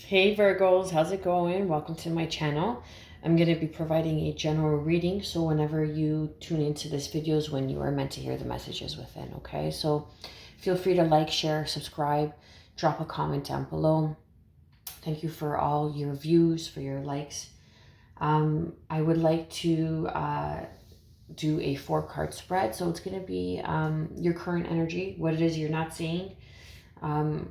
Hey Virgos, how's it going? Welcome to my channel. I'm going to be providing a general reading, so whenever you tune into this video is when you are meant to hear the messages within, okay? So feel free to like, share, subscribe, drop a comment down below. Thank you for all your views, for your likes. I would like to do a 4-card spread, so it's going to be your current energy, what it is you're not seeing,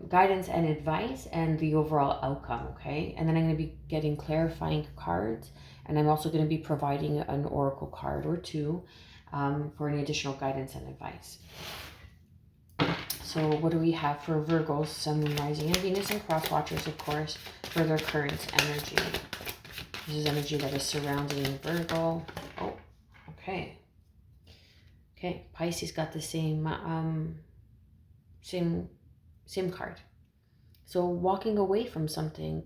guidance and advice, and the overall outcome, okay? And then I'm going to be getting clarifying cards, and I'm also going to be providing an oracle card or two for any additional guidance and advice. So what do we have for Virgos, Sun, Moon, Rising, and Venus, and cross watchers, of course, for their current energy? This is energy that is surrounding Virgo. Oh, okay. Okay, Pisces got the same card. So walking away from something,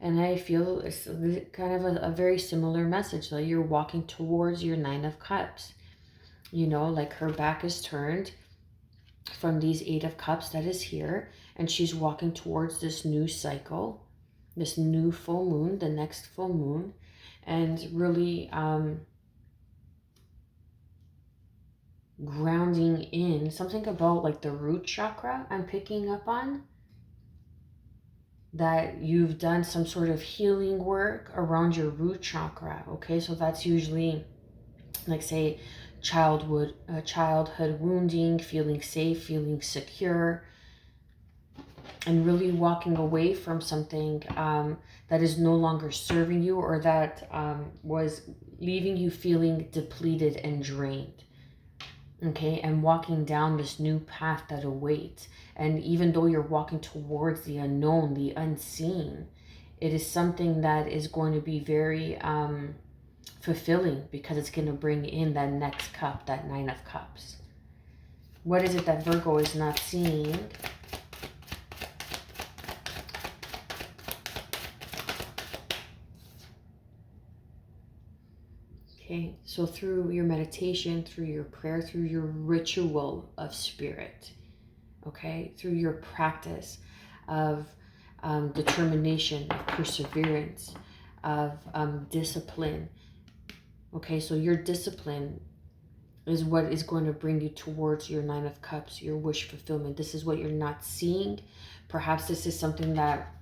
and I feel it's kind of a very similar message. That you're walking towards your 9 of Cups. You know, like her back is turned from these 8 of Cups that is here, and she's walking towards this new cycle, this new full moon, the next full moon, and really grounding in something about like the root chakra I'm picking up on, that you've done some sort of healing work around your root chakra, okay? So that's usually like, say, childhood wounding, feeling safe, feeling secure, and really walking away from something that is no longer serving you, or that was leaving you feeling depleted and drained. Okay, and walking down this new path that awaits. And even though you're walking towards the unknown, the unseen, it is something that is going to be very fulfilling, because it's going to bring in that next cup, that 9 of Cups. What is it that Virgo is not seeing? Okay, so through your meditation, through your prayer, through your ritual of spirit, okay, through your practice of determination, of perseverance, of discipline, okay, so your discipline is what is going to bring you towards your 9 of Cups, your wish fulfillment. This is what you're not seeing. Perhaps this is something that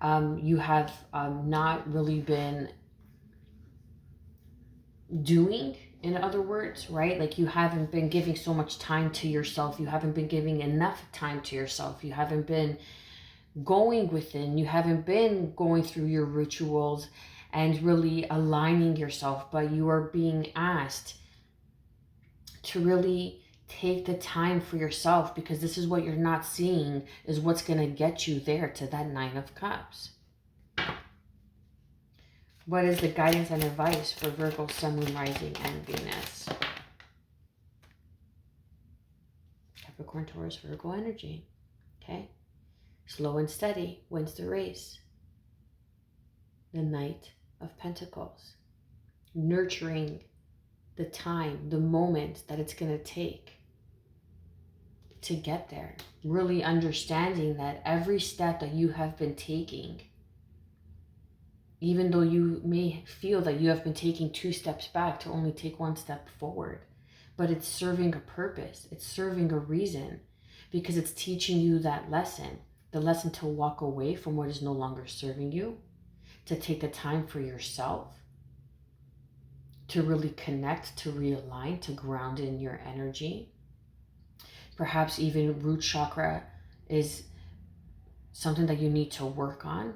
you have not really been doing, in other words, right? Like you haven't been giving so much time to yourself. You haven't been giving enough time to yourself. You haven't been going within. You haven't been going through your rituals and really aligning yourself. But you are being asked to really take the time for yourself, because this is what you're not seeing, is what's going to get you there to that 9 of Cups. What is the guidance and advice for Virgo, Sun, Moon, Rising, and Venus? Capricorn, Taurus, Virgo energy. Okay. Slow and steady wins the race. The Knight of Pentacles. Nurturing the time, the moment that it's going to take to get there. Really understanding that every step that you have been taking, even though you may feel that you have been taking 2 steps back to only take 1 step forward, but it's serving a purpose. It's serving a reason, because it's teaching you that lesson, the lesson to walk away from what is no longer serving you, to take the time for yourself, to really connect, to realign, to ground in your energy. Perhaps even root chakra is something that you need to work on.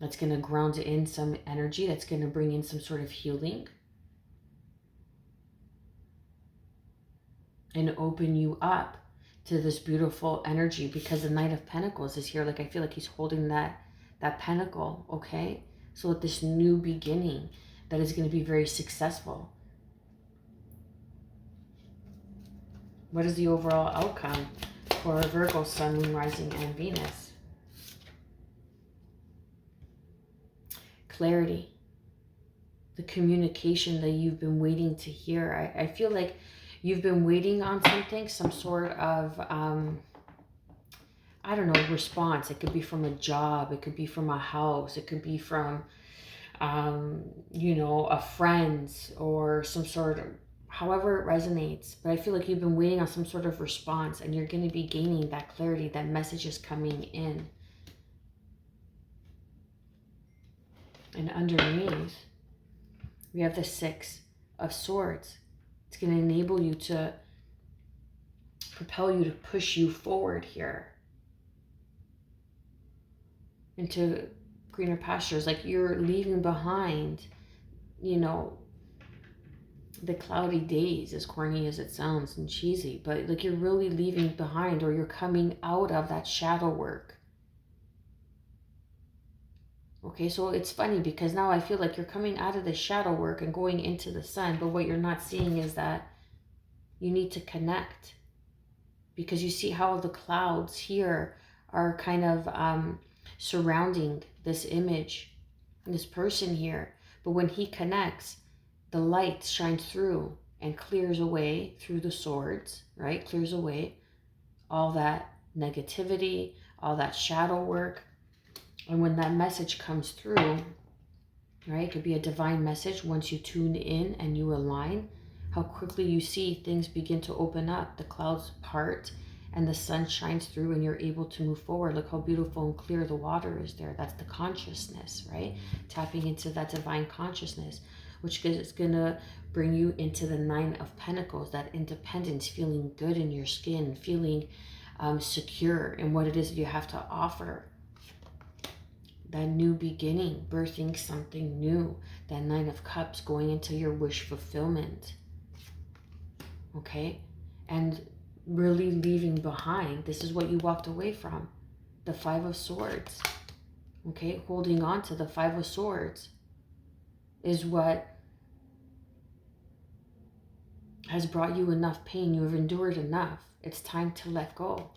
That's going to ground in some energy. That's going to bring in some sort of healing and open you up to this beautiful energy, because the Knight of Pentacles is here. Like, I feel like he's holding that pentacle, okay? So with this new beginning that is going to be very successful. What is the overall outcome for Virgo, Sun, Moon, Rising, and Venus? Clarity. The communication that you've been waiting to hear. I feel like you've been waiting on something, some sort of I don't know, response. It could be from a job. It could be from a house. It could be from, you know, a friend or some sort of, however it resonates. But I feel like you've been waiting on some sort of response, and you're going to be gaining that clarity. That message is coming in. And underneath, we have the Six of Swords. It's going to enable you to propel you to push you forward here into greener pastures. Like you're leaving behind, you know, the cloudy days, as corny as it sounds and cheesy, but like you're really leaving behind, or you're coming out of that shadow work. Okay, so it's funny because now I feel like you're coming out of the shadow work and going into the sun, but what you're not seeing is that you need to connect, because you see how the clouds here are kind of surrounding this image, this person here. But when he connects, the light shines through and clears away through the swords, right? Clears away all that negativity, all that shadow work. And when that message comes through, right, it could be a divine message. Once you tune in and you align, how quickly you see things begin to open up, the clouds part, and the sun shines through, and you're able to move forward. Look how beautiful and clear the water is there. That's the consciousness, right? Tapping into that divine consciousness, which is going to bring you into the Nine of Pentacles, that independence, feeling good in your skin, feeling secure in what it is you have to offer. That new beginning, birthing something new. That Nine of Cups, going into your wish fulfillment. Okay? And really leaving behind, this is what you walked away from. The Five of Swords. Okay? Holding on to the Five of Swords is what has brought you enough pain. You have endured enough. It's time to let go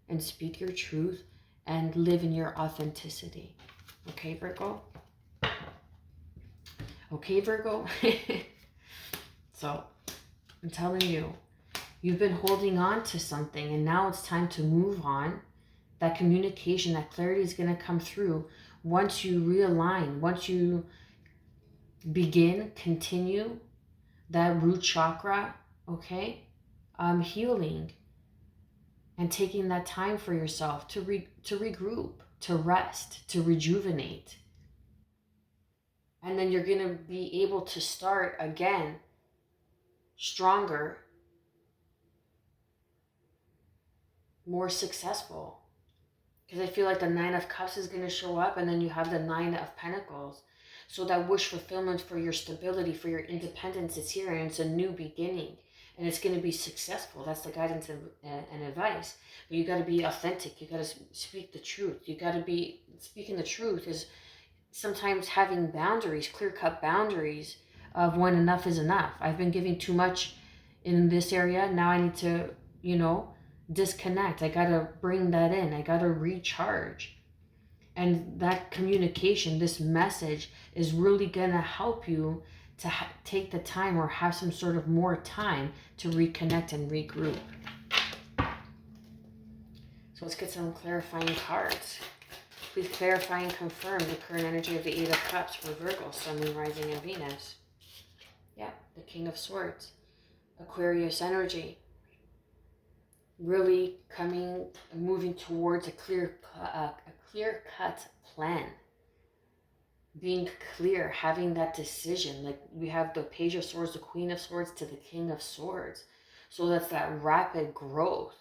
and speak your truth and live in your authenticity. Okay, Virgo? Okay, Virgo? So, I'm telling you, you've been holding on to something, and now it's time to move on. That communication, that clarity is going to come through once you realign, once you continue that root chakra, okay? Healing and taking that time for yourself to regroup, to rest, to rejuvenate. And then you're going to be able to start again stronger, more successful. Because I feel like the Nine of Cups is going to show up, and then you have the Nine of Pentacles. So that wish fulfillment for your stability, for your independence is here, and it's a new beginning. And it's going to be successful. That's the guidance and advice. But you got to be authentic. You got to speak the truth. You got to be, speaking the truth is sometimes having boundaries, clear-cut boundaries of when enough is enough. I've been giving too much in this area. Now I need to, you know, disconnect. I got to bring that in. I got to recharge. And that communication, this message is really going to help you to take the time, or have some sort of more time to reconnect and regroup. So let's get some clarifying cards. Please clarify and confirm the current energy of the Eight of Cups for Virgo, Sun, Moon, Rising, and Venus. Yeah, the King of Swords. Aquarius energy. Really moving towards a clear-cut plan. Being clear, having that decision. Like we have the Page of Swords, the Queen of Swords to the King of Swords. So that's that rapid growth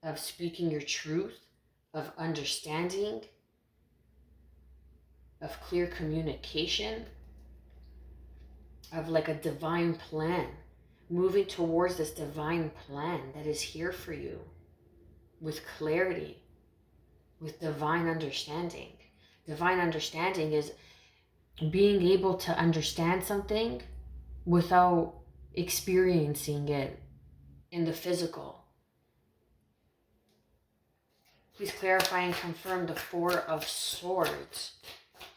of speaking your truth, of understanding, of clear communication, of like a divine plan. Moving towards this divine plan that is here for you with clarity, with divine understanding. Divine understanding is being able to understand something without experiencing it in the physical. Please clarify and confirm the Four of Swords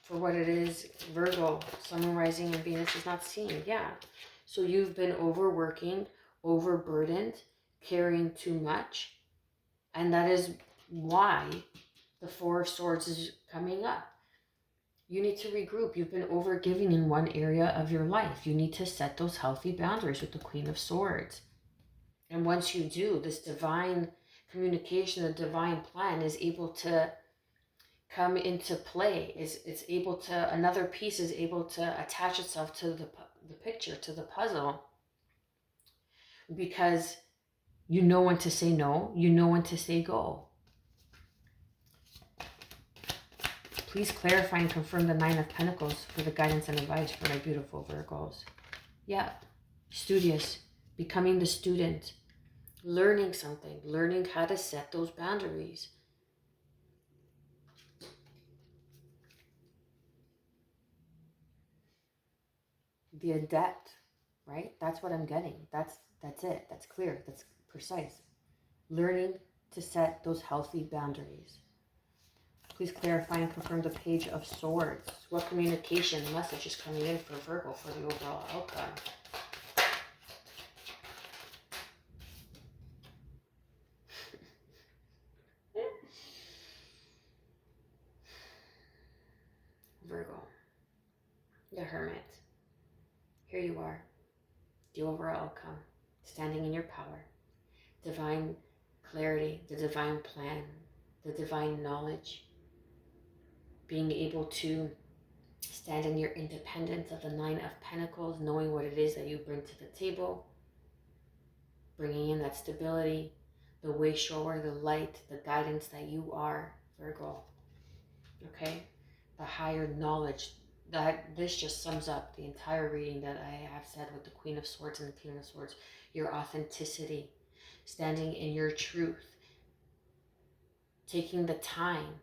for what it is Virgo, Sun, Moon, Rising, and Venus is not seeing. Yeah. So you've been overworking, overburdened, carrying too much. And that is why the Four of Swords is coming up. You need to regroup. You've been overgiving in one area of your life. You need to set those healthy boundaries with the Queen of Swords. And once you do, this divine communication, the divine plan is able to come into play. It's able to, another piece is able to attach itself to the picture, to the puzzle. Because you know when to say no, you know when to say go. Please clarify and confirm the Nine of Pentacles for the guidance and advice for my beautiful Virgos. Yeah, studious, becoming the student, learning something, learning how to set those boundaries. The adept, right? That's what I'm getting. That's it. That's clear. That's precise. Learning to set those healthy boundaries. Please clarify and confirm the Page of Swords. What communication message is coming in for Virgo for the overall outcome? Virgo, the Hermit. Here you are. The overall outcome. Standing in your power. Divine clarity, the divine plan, the divine knowledge. Being able to stand in your independence of the Nine of Pentacles, knowing what it is that you bring to the table, bringing in that stability, the way shower, the light, the guidance that you are, Virgo. Okay? The higher knowledge. That this just sums up the entire reading that I have said with the Queen of Swords and the King of Swords. Your authenticity, standing in your truth, taking the time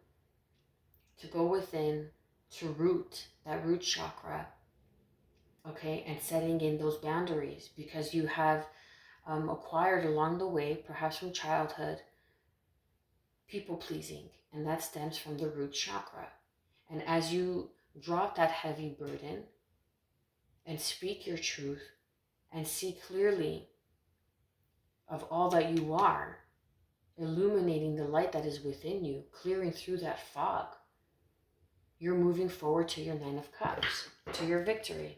to go within, to root, that root chakra, okay, and setting in those boundaries because you have acquired along the way, perhaps from childhood, people pleasing, and that stems from the root chakra. And as you drop that heavy burden and speak your truth and see clearly of all that you are, illuminating the light that is within you, clearing through that fog, you're moving forward to your Nine of Cups, to your victory.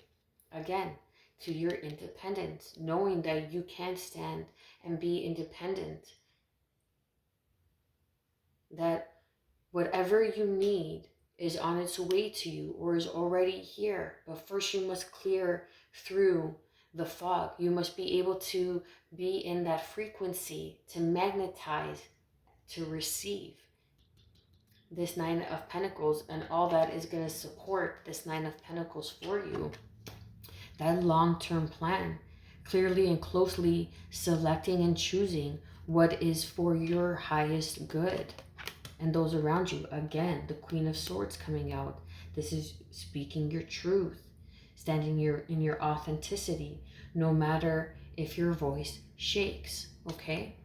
Again, to your independence, knowing that you can stand and be independent. That whatever you need is on its way to you or is already here. But first you must clear through the fog. You must be able to be in that frequency, to magnetize, to receive this Nine of Pentacles and all that is going to support this Nine of Pentacles for you. That long-term plan, clearly and closely selecting and choosing what is for your highest good and those around you. Again, the Queen of Swords coming out. This is speaking your truth, standing in your authenticity, no matter if your voice shakes, okay?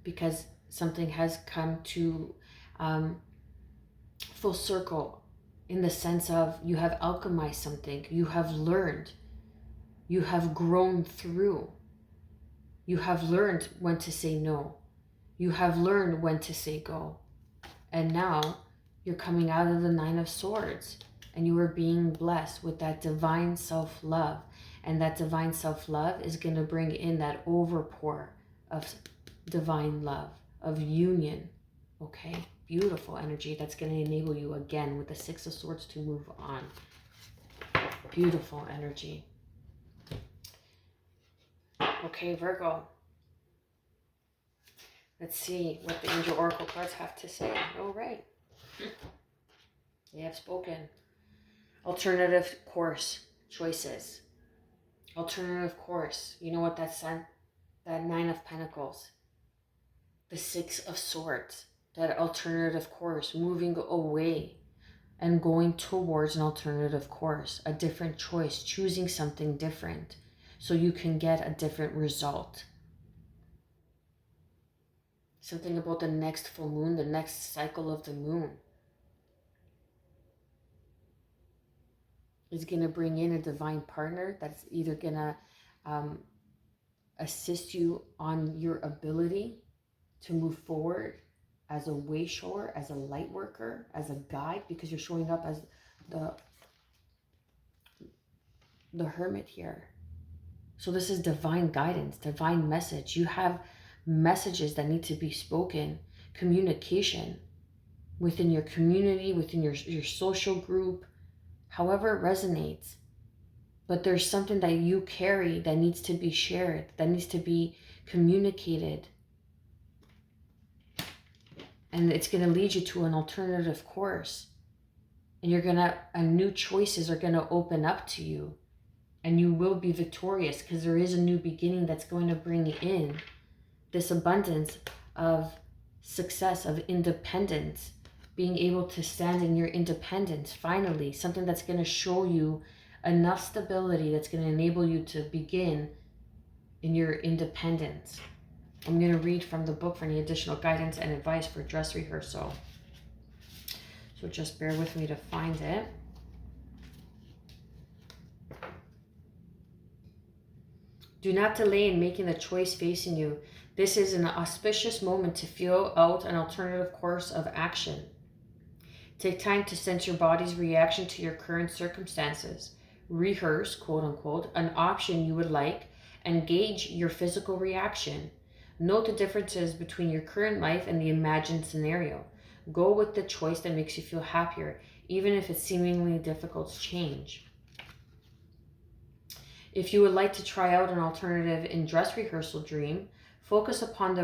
Because something has come to full circle in the sense of you have alchemized something, you have learned, you have grown through, you have learned when to say no, you have learned when to say go. And now you're coming out of the Nine of Swords and you are being blessed with that divine self-love. And that divine self-love is going to bring in that overpour of divine love, of union. Okay? Beautiful energy that's going to enable you again with the Six of Swords to move on. Beautiful energy. Okay, Virgo. Let's see what the Angel Oracle cards have to say. All right. They have spoken. Alternative course choices. Alternative course. You know what that's that Nine of Pentacles. The Six of Swords. That alternative course. Moving away and going towards an alternative course. A different choice. Choosing something different so you can get a different result. Something about the next full moon, the next cycle of the moon is going to bring in a divine partner that's either going to assist you on your ability to move forward as a way shower, as a light worker, as a guide, because you're showing up as the hermit here. So this is divine guidance, divine message. You have messages that need to be spoken, communication within your community, within your social group, however it resonates. But there's something that you carry that needs to be shared, that needs to be communicated. And it's going to lead you to an alternative course. And new choices are going to open up to you. And you will be victorious, because there is a new beginning that's going to bring in this abundance of success, of independence, being able to stand in your independence, finally, something that's going to show you enough stability that's going to enable you to begin in your independence. I'm going to read from the book for any additional guidance and advice for dress rehearsal. So just bear with me to find it. Do not delay in making the choice facing you. This is an auspicious moment to feel out an alternative course of action. Take time to sense your body's reaction to your current circumstances. Rehearse, quote unquote, an option you would like and gauge your physical reaction. Note the differences between your current life and the imagined scenario. Go with the choice that makes you feel happier, even if it's seemingly difficult to change. If you would like to try out an alternative in dress rehearsal dream, focus upon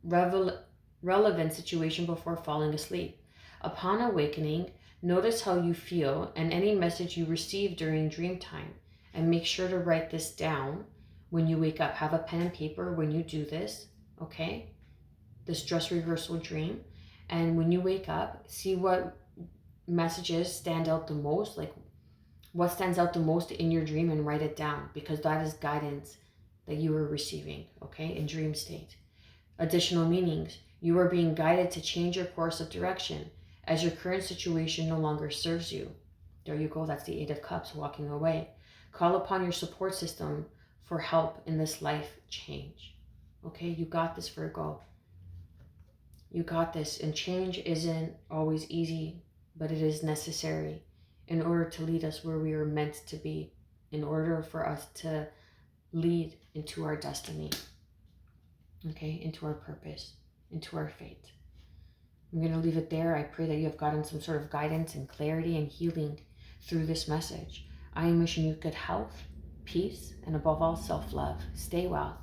the relevant situation before falling asleep. Upon awakening, notice how you feel and any message you receive during dream time, and make sure to write this down when you wake up. Have a pen and paper when you do this, okay? This dress rehearsal dream. And when you wake up, see what messages stand out the most, like what stands out the most in your dream, and write it down, because that is guidance that you are receiving, okay, in dream state. Additional meanings. You are being guided to change your course of direction as your current situation no longer serves you. There you go. That's the 8 of Cups, walking away. Call upon your support system for help in this life change. Okay, you got this, Virgo. You got this. And change isn't always easy, but it is necessary in order to lead us where we are meant to be, in order for us to lead into our destiny, okay, into our purpose, into our fate. I'm going to leave it there. I pray that you have gotten some sort of guidance and clarity and healing through this message. I am wishing you good health, peace, and above all, self-love. Stay well.